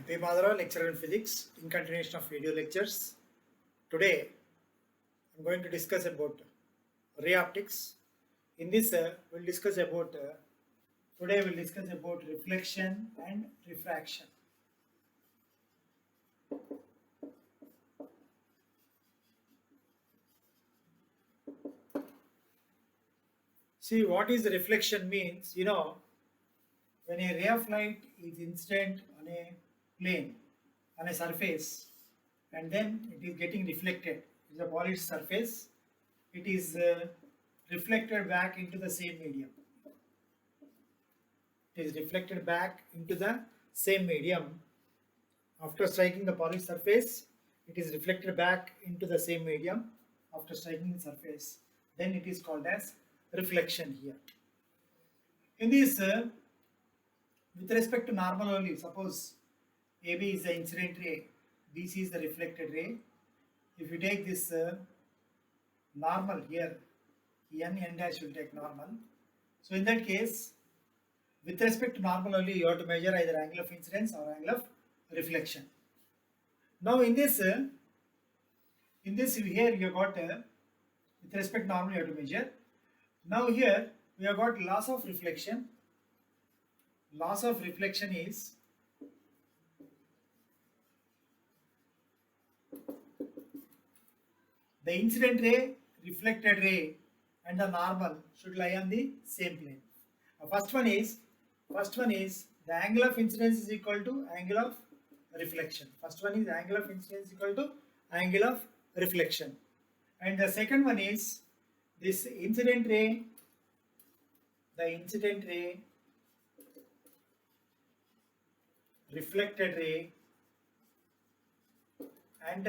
P. Madhara, lecturer in physics, in continuation of video lectures. Today, I'm going to discuss about ray optics. In this, we'll discuss about today we'll discuss about reflection and refraction. See, what is reflection means? When a ray of light is incident on a plane, on a surface, and then it is getting reflected. It's a polished surface. It is reflected back into the same medium. It is reflected back into the same medium. After striking the polished surface, it is reflected back into the same medium after striking the surface. Then it is called as reflection here. In this, with respect to normal only, suppose AB is the incident ray, BC is the reflected ray. If you take this normal here, n dash will take normal. So in that case, with respect to normal only, you have to measure either angle of incidence or angle of reflection. Now in this here you got with respect to normal you have to measure. Now here we have got loss of reflection. Loss of reflection is the incident ray, reflected ray, and the normal should lie on the same plane. First one is the angle of incidence is equal to angle of reflection. First one is angle of incidence equal to angle of reflection, and the second one is this incident ray, reflected ray, and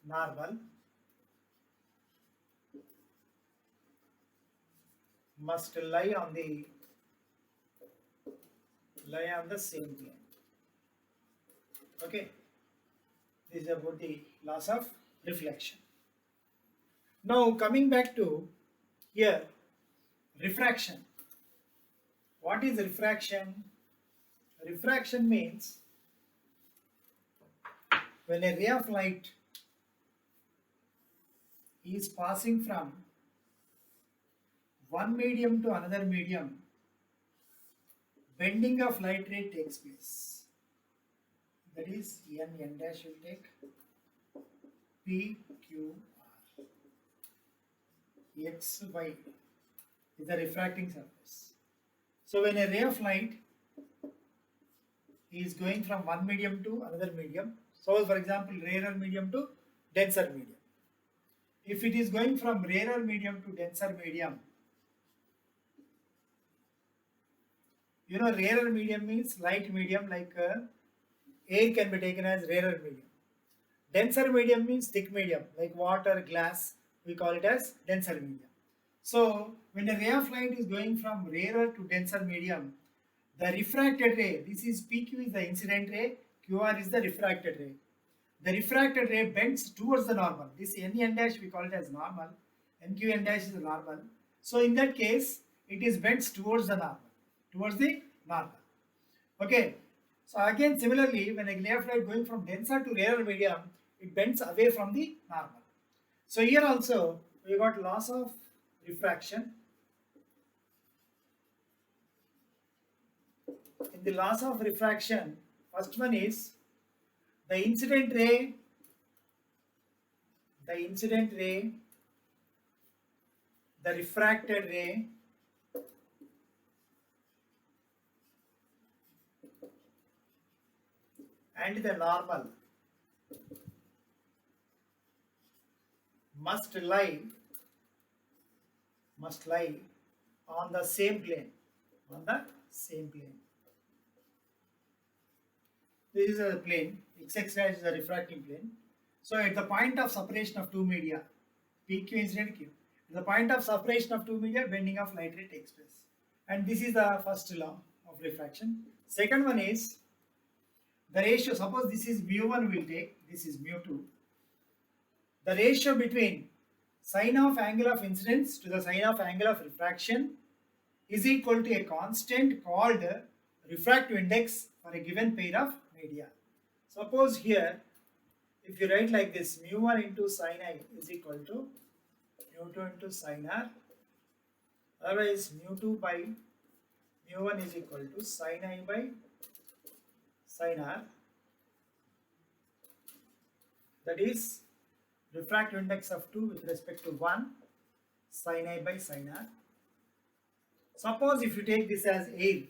normal must lie on the same plane. Okay, this is about the loss of reflection. Now coming back to here, refraction. What is refraction? Refraction means when a ray of light is passing from one medium to another medium, bending of light ray takes place. That is n dash will take P, Q, R. X, Y is the refracting surface. So when a ray of light is going from one medium to another medium, so for example rarer medium to denser medium. If it is going from rarer medium to denser medium, rarer medium means light medium, like air can be taken as rarer medium. Denser medium means thick medium, like water, glass, we call it as denser medium. So when a ray of light is going from rarer to denser medium, the refracted ray, this is PQ is the incident ray, QR is the refracted ray. The refracted ray bends towards the normal. This n dash we call it as normal, NQ dash is the normal. So in that case, it is bends towards the normal. Okay. So again, similarly, when a ray of light going from denser to rarer medium, it bends away from the normal. So here also we got loss of refraction. In the loss of refraction, first one is the incident ray, the refracted ray, and the normal must lie on the same plane. This is a plane, X dash is a refracting plane. So at the point of separation of two media, PQ incident Q, at the point of separation of two media, bending of light ray takes place. And this is the first law of refraction. Second one is the ratio. Suppose this is mu1 will take, this is mu2. The ratio between sine of angle of incidence to the sine of angle of refraction is equal to a constant called refractive index for a given pair of media. Suppose here, if you write like this, mu1 into sin I is equal to mu2 into sin R, otherwise mu2 by mu1 is equal to sin I by sin R, that is refractive index of 2 with respect to 1 sin I by sin R. Suppose if you take this as air,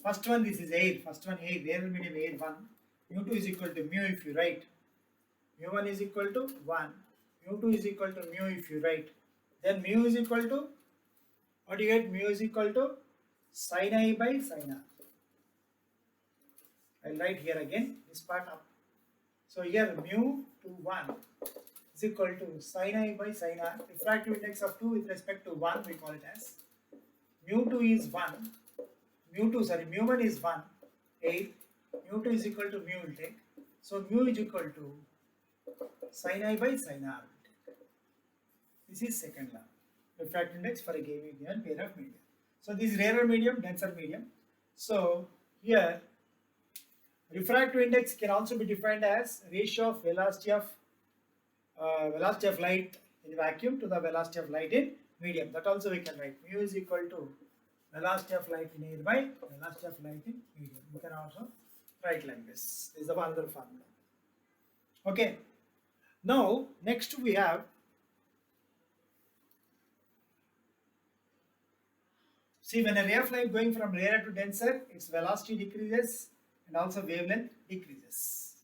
first one this is air, first one air, rarer medium air 1, mu2 is equal to mu if you write, mu1 is equal to 1, mu2 is equal to mu if you write, then mu is equal to, what do you get, mu is equal to sin I by sin R. I'll write here again this part up. So here mu to 1 is equal to sin I by sin R, refractive index of 2 with respect to 1 we call it as, mu2 is 1, mu1 is 1, 8, mu2 is equal to mu will take, so mu is equal to sin I by sin R. This is second law, refractive index for a given pair of medium. So this is rarer medium, denser medium. So here refractive index can also be defined as ratio of velocity of light in vacuum to the velocity of light in medium. That also we can write, mu is equal to velocity of light in air by velocity of light in medium. You can also write like this. This is another formula. Okay. Now next we have, see, when a ray of light going from rarer to denser, its velocity decreases and also wavelength decreases.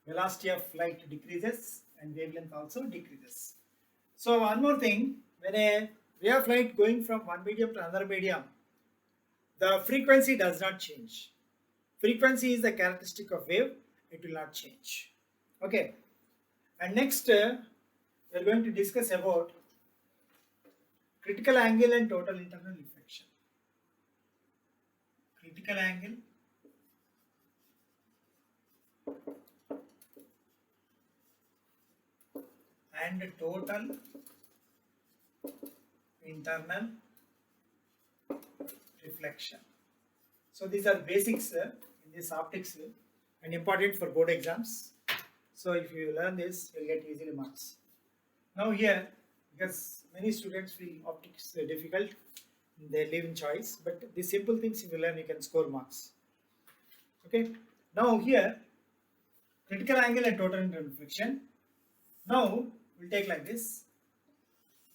Velocity of light decreases and wavelength also decreases. So one more thing, when a ray of light going from one medium to another medium, the frequency does not change. Frequency is the characteristic of wave, it will not change. Okay. And next we are going to discuss about critical angle and total internal reflection. Critical angle and total internal reflection. So these are basics in this optics and important for board exams. So if you learn this, you will get easily marks. Now here, because many students feel optics difficult, they leave in choice, but these simple things if you learn, you can score marks. Okay. Now here, critical angle and total internal reflection. Now we'll take like this.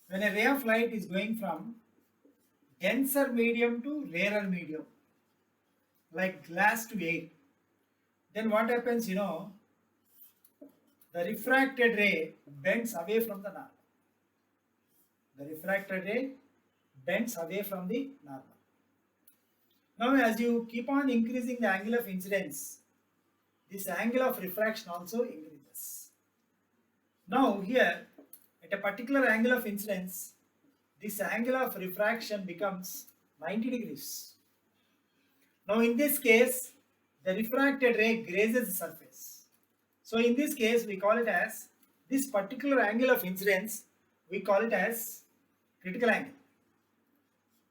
When a ray of light is going from denser medium to rarer medium, like glass to air, then what happens, the refracted ray bends away from the normal. The refracted ray bends away from the normal. Now as you keep on increasing the angle of incidence, this angle of refraction also increases. Now here, at a particular angle of incidence, this angle of refraction becomes 90 degrees. Now in this case, the refracted ray grazes the surface. So in this case, we call it as, this particular angle of incidence, we call it as critical angle.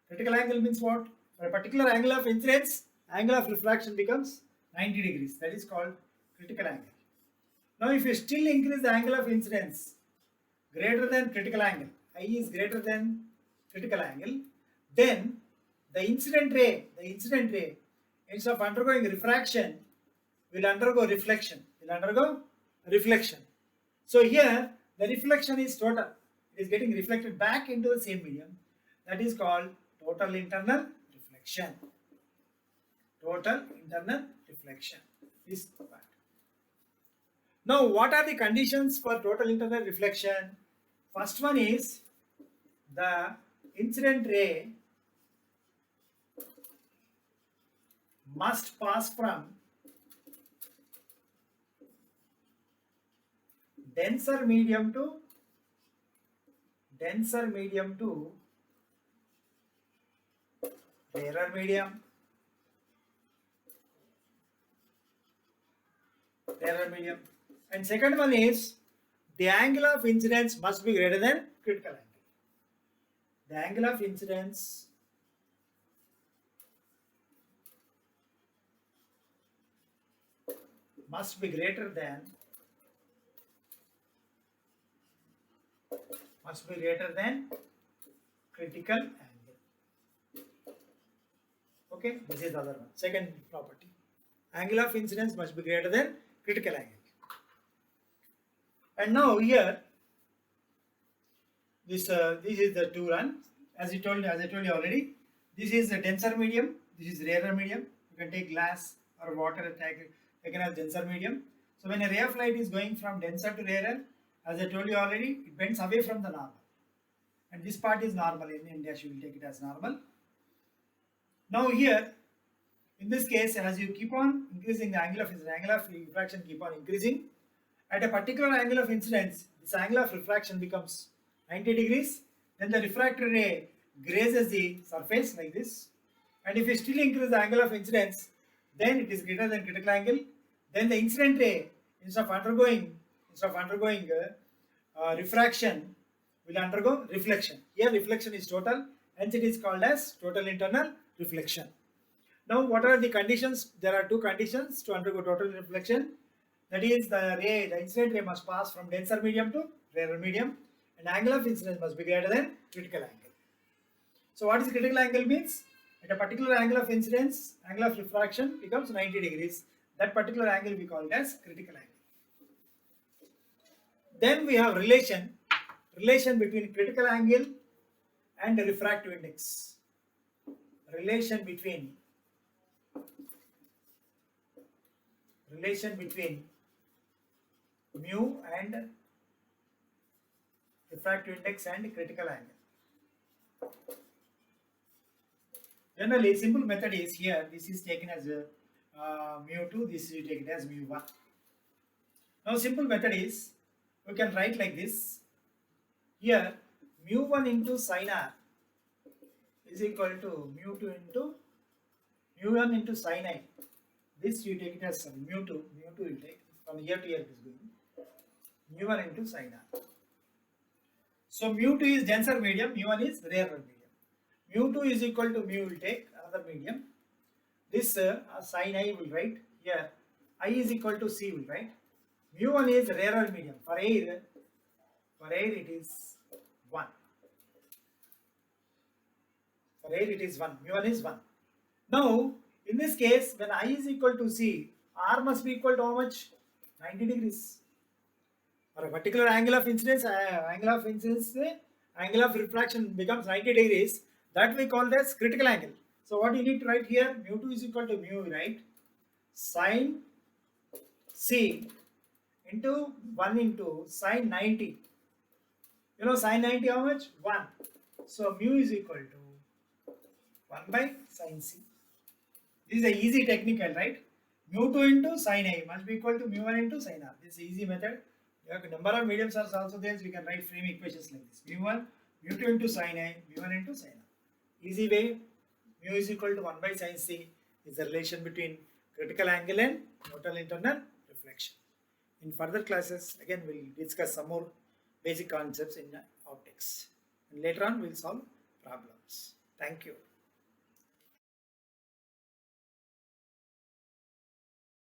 Critical angle means what? For a particular angle of incidence, angle of refraction becomes 90 degrees. That is called critical angle. Now if you still increase the angle of incidence greater than critical angle, I is greater than critical angle, then the incident ray, instead of undergoing refraction, will undergo reflection. So here, the reflection is total. It is getting reflected back into the same medium. That is called total internal reflection. Total internal reflection is part. Now, what are the conditions for total internal reflection? First one is the incident ray must pass from denser medium to rarer medium. And second one is the angle of incidence must be greater than critical angle. The angle of incidence must be greater than critical angle. Okay, this is the other one. Second property. Angle of incidence must be greater than critical angle. And now here, this is the two run. As I told you already, this is a denser medium. This is rarer medium. You can take glass or water taken as denser medium. So when a ray of light is going from denser to rarer, as I told you already, it bends away from the normal. And this part is normal. In India, you will take it as normal. Now here, in this case, as you keep on increasing the angle of refraction keep on increasing, at a particular angle of incidence, this angle of refraction becomes 90 degrees. Then the refracted ray grazes the surface like this. And if you still increase the angle of incidence, then it is greater than critical angle. Then the incident ray, instead of undergoing refraction, will undergo reflection. Here reflection is total, hence it is called as total internal reflection. Now what are the conditions? There are two conditions to undergo total reflection. That is, the incident ray must pass from denser medium to rarer medium, and angle of incidence must be greater than critical angle. So what is critical angle means? At a particular angle of incidence, angle of refraction becomes 90 degrees. That particular angle we call it as critical angle. Then we have relation between critical angle and refractive index. Relation between mu and refractive index and critical angle. Generally, simple method is here. This is taken as mu2. This is taken as mu1. Now, simple method is we can write like this. Here, mu1 into sin r is equal to mu2 into mu1 into sin I. This you take it as mu2 will take from here to here it is going mu1 into sin r. So mu2 is denser medium, mu1 is rarer medium. mu2 is equal to mu will take another medium. This sin I will write here. I is equal to c will write. mu1 is rarer medium. For air it is 1. For air it is 1. mu1 is 1. Now in this case, when I is equal to c, r must be equal to how much? 90 degrees. For a particular angle of incidence, angle of refraction becomes 90 degrees. That we call as critical angle. So what you need to write here, mu2 is equal to mu, right? Sin c into 1 into sin 90. You know sin 90 how much? 1. So mu is equal to 1 by sin c. This is a easy technical, right? mu2 into sin A must be equal to mu1 into sin R. This is easy method. Number of mediums are also there, so we can write frame equations like this. mu1, mu2 into sin A, mu1 into sin R. Easy way, mu is equal to 1 by sin C is the relation between critical angle and total internal reflection. In further classes, again we will discuss some more basic concepts in optics. And later on we will solve problems. Thank you.